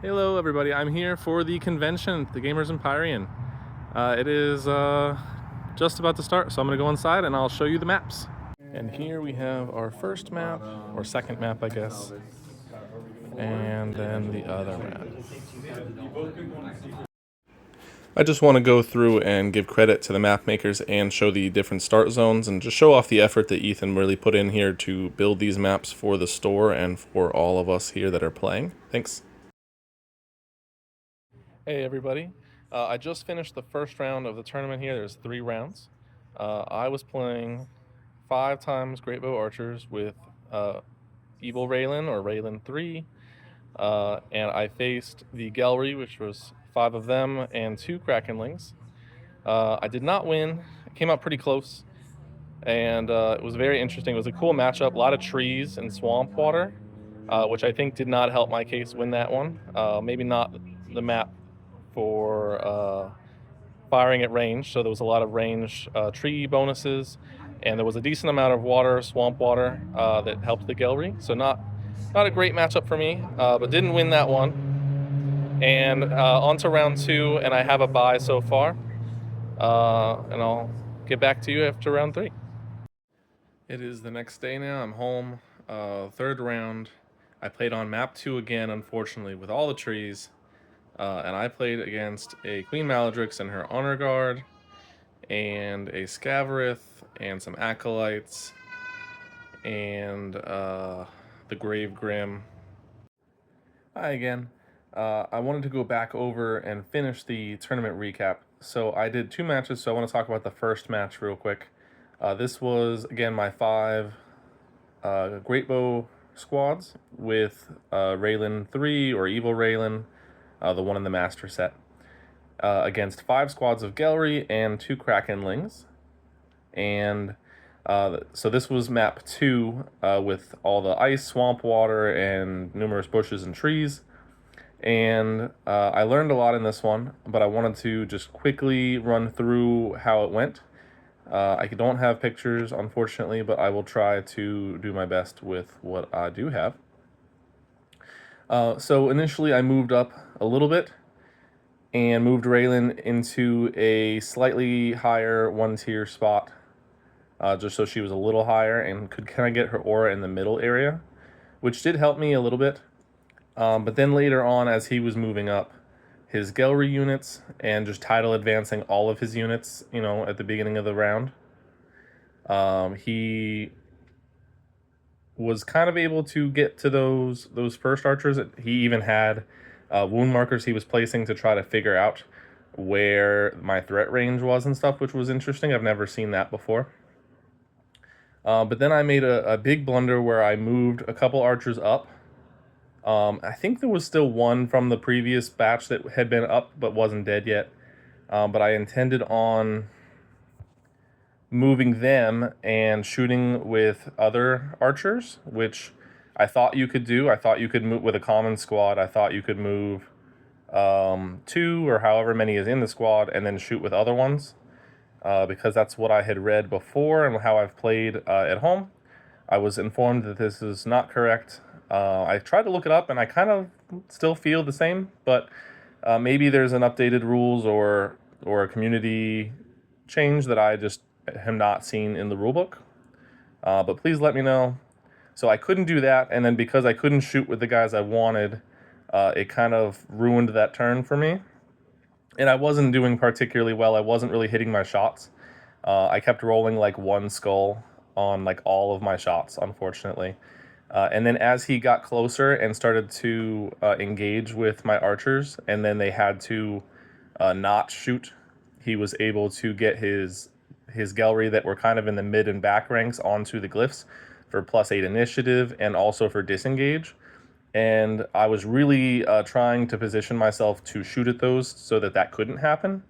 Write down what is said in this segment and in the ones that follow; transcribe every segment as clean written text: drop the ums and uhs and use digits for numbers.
Hello everybody, I'm here for the convention, the Gamers Empyrean. It is just about to start, so I'm going to go inside and I'll show you the maps. And here we have our first map, or second map I guess, and then the other map. I just want to go through and give credit to the map makers and show the different start zones and just show off the effort that Ethan really put in here to build these maps for the store and for all of us here that are playing. Thanks. Hey everybody, I just finished the first round of the tournament here. There's 3 rounds. I was playing 5 times Great Bow Archers with Evil Raylan or Raylan 3, and I faced the Gallery, which was 5 of them, and 2 Krakenlings. I did not win. It came out pretty close, and it was very interesting. It was a cool matchup, a lot of trees and swamp water, which I think did not help my case win that one. Maybe not the map for firing at range, so there was a lot of range tree bonuses, and there was a decent amount of water, swamp water, that helped the Gallery. So not a great matchup for me, but didn't win that one. And on to round 2, and I have a bye so far, and I'll get back to you after round 3. It is the next day now. I'm home. Third round. I played on map 2 again, unfortunately, with all the trees. And I played against a Queen Maladrix and her Honor Guard, and a Scavarith, and some Acolytes, and the Grave Grim. Hi again. I wanted to go back over and finish the tournament recap. So I did 2 matches, so I want to talk about the first match real quick. This was, again, my 5 Great Bow squads with Raylan 3, or Evil Raylan, the one in the Master set, against 5 squads of Gallery and 2 Krakenlings. And so this was map 2 with all the ice, swamp water, and numerous bushes and trees. And I learned a lot in this one, but I wanted to just quickly run through how it went. I don't have pictures, unfortunately, but I will try to do my best with what I do have. So initially I moved up a little bit and moved Raylan into a slightly higher 1-tier spot, just so she was a little higher and could kind of get her aura in the middle area, which did help me a little bit. But then later on, as he was moving up his Gallery units and just title advancing all of his units, at the beginning of the round, he was kind of able to get to those first archers. He even had wound markers he was placing to try to figure out where my threat range was and stuff, which was interesting. I've never seen that before. But then I made a big blunder where I moved a couple archers up. I think there was still one from the previous batch that had been up but wasn't dead yet. But I intended on moving them and shooting with other archers, which I thought you could do. I thought you could move with a common squad. I thought you could move 2 or however many is in the squad and then shoot with other ones, because that's what I had read before and how I've played at home. I was informed that this is not correct. I tried to look it up and I kind of still feel the same, but maybe there's an updated rules or a community change that I just have not seen in the rulebook. But please let me know. So I couldn't do that, and then because I couldn't shoot with the guys I wanted, it kind of ruined that turn for me. And I wasn't doing particularly well. I wasn't really hitting my shots. I kept rolling like 1 skull on like all of my shots, unfortunately. And then as he got closer and started to engage with my archers, and then they had to not shoot, he was able to get his Gallery that were kind of in the mid and back ranks onto the glyphs for +8 initiative and also for disengage. And I was really trying to position myself to shoot at those so that couldn't happen.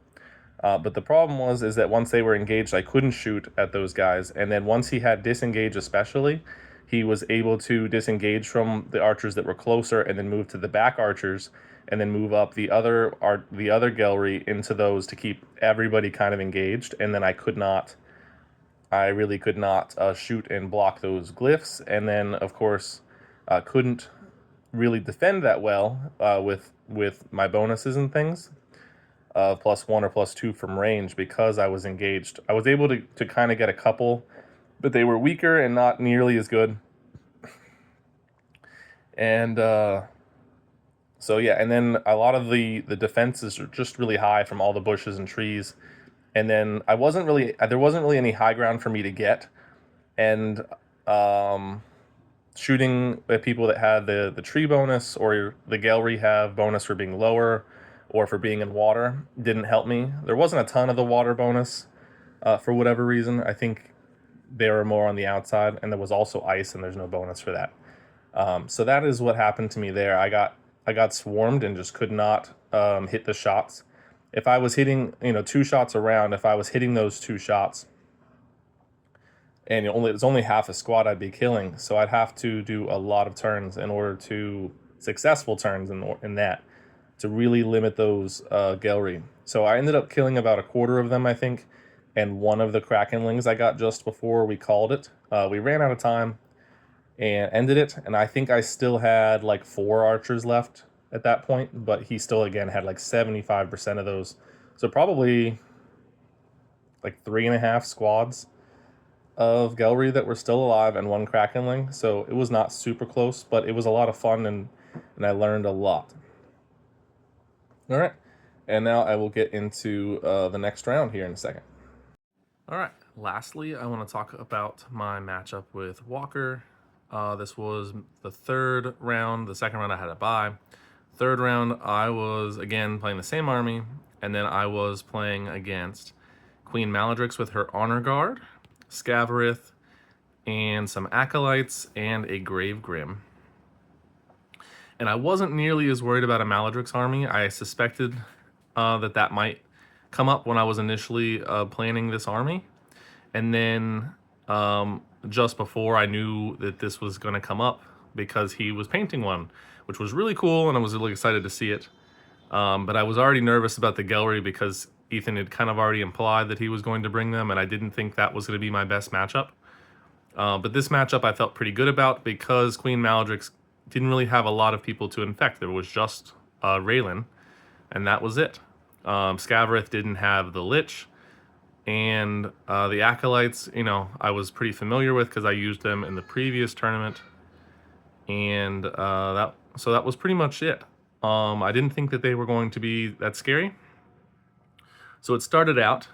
But the problem is that once they were engaged, I couldn't shoot at those guys. And then once he had disengage especially, he was able to disengage from the archers that were closer and then move to the back archers and then move up the other Gallery into those to keep everybody kind of engaged. And then I really could not shoot and block those glyphs. And then, of course, couldn't really defend that well with my bonuses and things, +1 or +2 from range, because I was engaged. I was able to kind of get a couple, but they were weaker and not nearly as good. And so yeah, and then a lot of the defenses are just really high from all the bushes and trees. And then there wasn't really any high ground for me to get. And shooting at people that had the tree bonus or the gale rehab bonus for being lower or for being in water didn't help me. There wasn't a ton of the water bonus for whatever reason. I think they were more on the outside, and there was also ice, and there's no bonus for that. So that is what happened to me there. I got swarmed and just could not hit the shots. If I was hitting 2 shots around, if I was hitting those 2 shots, and it's only half a squad I'd be killing, so I'd have to do a lot of turns in order to successful turns in that to really limit those Gelry. So I ended up killing about a quarter of them, I think, and one of the Krakenlings I got just before we called it. We ran out of time and ended it, and I think I still had like 4 archers left at that point, but he still again had like 75% of those. So probably like 3.5 squads of Gelry that were still alive and 1 Krakenling. So it was not super close, but it was a lot of fun, and I learned a lot. All right, and now I will get into the next round here in a second. All right, lastly, I want to talk about my matchup with Walker. This was the 3rd round. The 2nd round I had a bye. 3rd round, I was again playing the same army, and then I was playing against Queen Maladrix with her Honor Guard, Scavarith, and some Acolytes, and a Grave Grim. And I wasn't nearly as worried about a Maladrix army. I suspected that might come up when I was initially planning this army. And then just before, I knew that this was going to come up because he was painting one, which was really cool, and I was really excited to see it. But I was already nervous about the Gelry because Ethan had kind of already implied that he was going to bring them, and I didn't think that was going to be my best matchup. But this matchup I felt pretty good about because Queen Maladrix didn't really have a lot of people to infect. There was just Raylan, and that was it. Scavarith didn't have the Lich, and the Acolytes, I was pretty familiar with because I used them in the previous tournament, and that was pretty much it. I didn't think that they were going to be that scary. So it started out,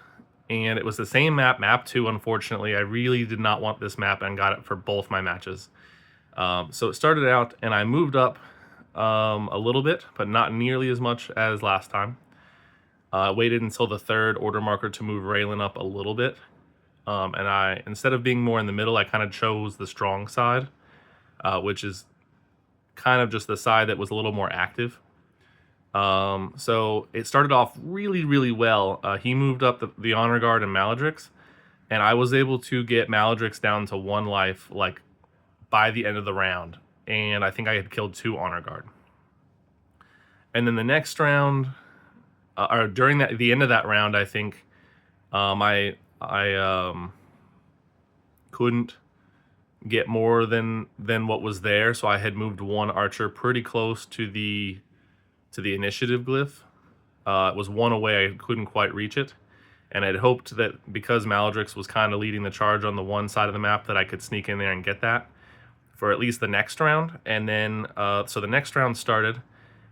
and it was the same map, map 2, unfortunately. I really did not want this map and got it for both my matches. So it started out, and I moved up a little bit, but not nearly as much as last time. I waited until the 3rd order marker to move Raylan up a little bit. And I, instead of being more in the middle, I kind of chose the strong side, which is kind of just the side that was a little more active. So it started off really, really well. He moved up the Honor Guard and Maladrix, and I was able to get Maladrix down to 1 life, like, by the end of the round. And I think I had killed 2 Honor Guard. And then the next round, or during the end of that round, I think I couldn't get more than what was there, so I had moved 1 archer pretty close to the initiative glyph. It was 1 away. I couldn't quite reach it, and I'd hoped that because Maladrix was kind of leading the charge on the one side of the map that I could sneak in there and get that for at least the next round. And then so the next round started,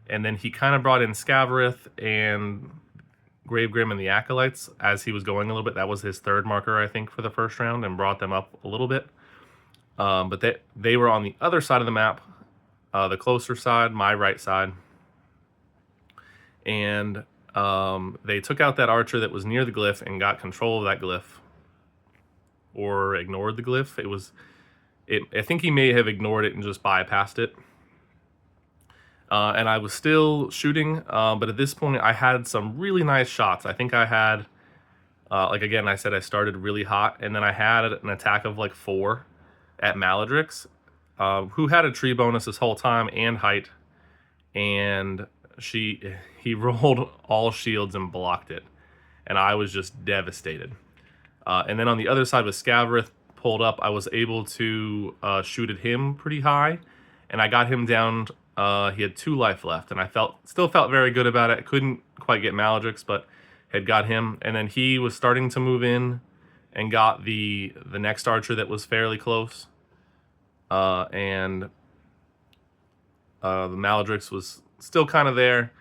and then he kind of brought in Scavarith and Gravegrim and the Acolytes as he was going a little bit. That was his 3rd marker, I think, for the first round, and brought them up a little bit. But they were on the other side of the map, the closer side, my right side. And they took out that archer that was near the glyph and got control of that glyph. Or ignored the glyph. I think he may have ignored it and just bypassed it. And I was still shooting, but at this point I had some really nice shots. I think I had, like again, I said I started really hot, and then I had an attack of like 4 at Maladrix, who had a tree bonus this whole time and height, and he rolled all shields and blocked it, and I was just devastated. And then on the other side with Scavarith pulled up, I was able to shoot at him pretty high, and I got him down He had 2 life left, and I still felt very good about it. Couldn't quite get Maledrix, but had got him. And then he was starting to move in and got the next archer that was fairly close. And the Maledrix was still kind of there.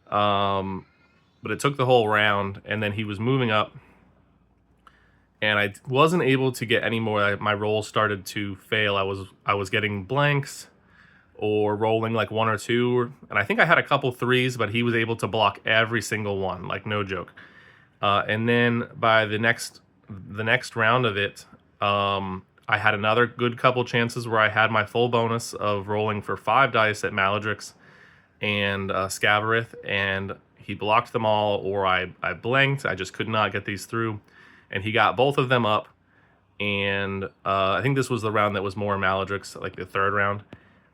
But it took the whole round, and then he was moving up. And I wasn't able to get any more. My rolls started to fail. I was getting blanks or rolling like 1 or 2, and I think I had a couple 3s, but he was able to block every single one, like no joke. And then by the next round of it, I had another good couple chances where I had my full bonus of rolling for 5 dice at Maledrix and Scavarith, and he blocked them all, or I blanked. I just could not get these through, and he got both of them up. And I think this was the round that was more Maledrix, like the 3rd round.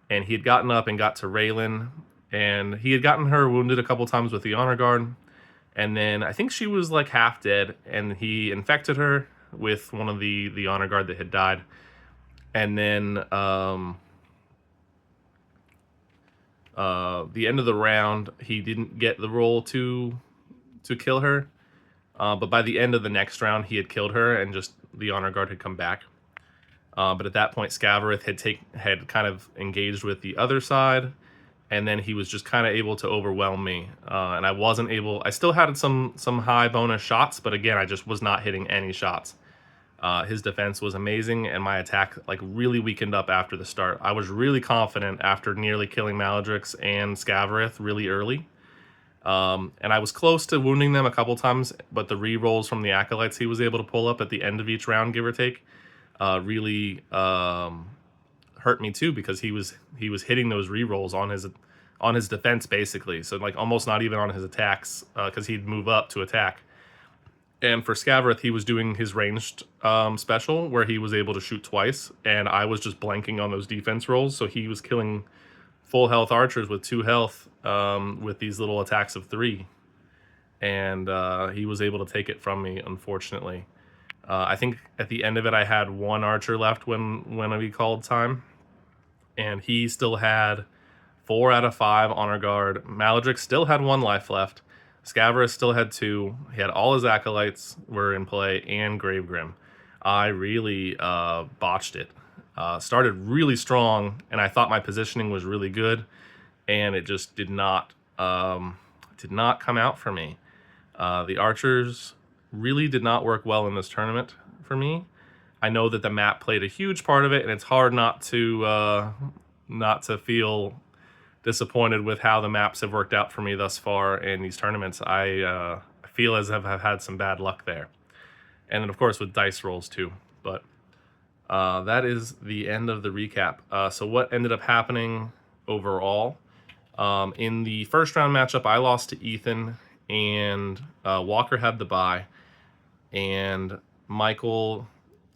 And he had gotten up and got to Raylan, and he had gotten her wounded a couple times with the Honor Guard. And then I think she was like half dead, and he infected her with one of the Honor Guard that had died. And then the end of the round, he didn't get the roll to kill her. But by the end of the next round, he had killed her, and just the Honor Guard had come back. But at that point, Scavarith had kind of engaged with the other side, and then he was just kind of able to overwhelm me. And I wasn't able. I still had some high bonus shots, but again, I just was not hitting any shots. His defense was amazing, and my attack like really weakened up after the start. I was really confident after nearly killing Maledrix and Scavarith really early. And I was close to wounding them a couple times, but the re-rolls from the Acolytes he was able to pull up at the end of each round, give or take, really hurt me too, because he was hitting those re-rolls on his defense basically. So like almost not even on his attacks, because he'd move up to attack. And for Scavarith, he was doing his ranged special where he was able to shoot twice, and I was just blanking on those defense rolls. So he was killing full health archers with 2 health with these little attacks of 3, and he was able to take it from me, unfortunately. I think at the end of it, I had 1 archer left when we called time, and he still had 4 out of 5 Honor Guard. Maledrix still had 1 life left. Scavarith still had 2. He had all his Acolytes were in play, and Gravegrim. I really botched it. Started really strong, and I thought my positioning was really good, and it just did not come out for me. The archers really did not work well in this tournament for me. I know that the map played a huge part of it, and it's hard not to feel disappointed with how the maps have worked out for me thus far in these tournaments. I feel as if I've had some bad luck there, and then of course with dice rolls too. But that is the end of the recap. So what ended up happening overall? In the first round matchup, I lost to Ethan, and Walker had the bye, and Michael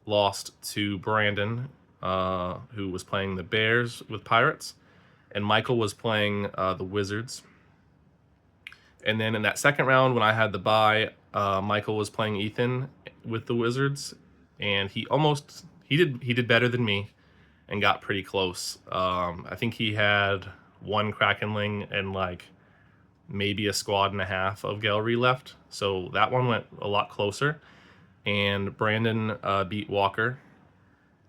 lost to Brandon, who was playing the Bears with Pirates, and Michael was playing the Wizards. And then in that second round, when I had the bye, Michael was playing Ethan with the Wizards, and he did better than me and got pretty close. I think he had 1 Krakenling and like maybe a squad and a half of Gallery left, so that one went a lot closer. And Brandon beat Walker.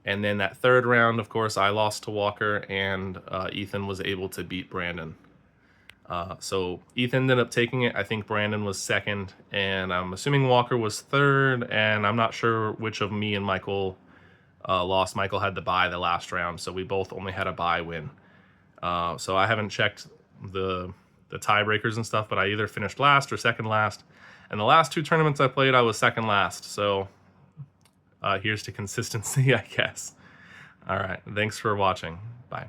And then that third round, of course, I lost to Walker, and Ethan was able to beat Brandon. So Ethan ended up taking it. I think Brandon was second, and I'm assuming Walker was third, and I'm not sure which of me and Michael lost. Michael had the bye the last round, so we both only had a bye win. So I haven't checked the tiebreakers and stuff, but I either finished last or second last. And the last 2 tournaments I played, I was second last. So here's to consistency, I guess. All right. Thanks for watching. Bye.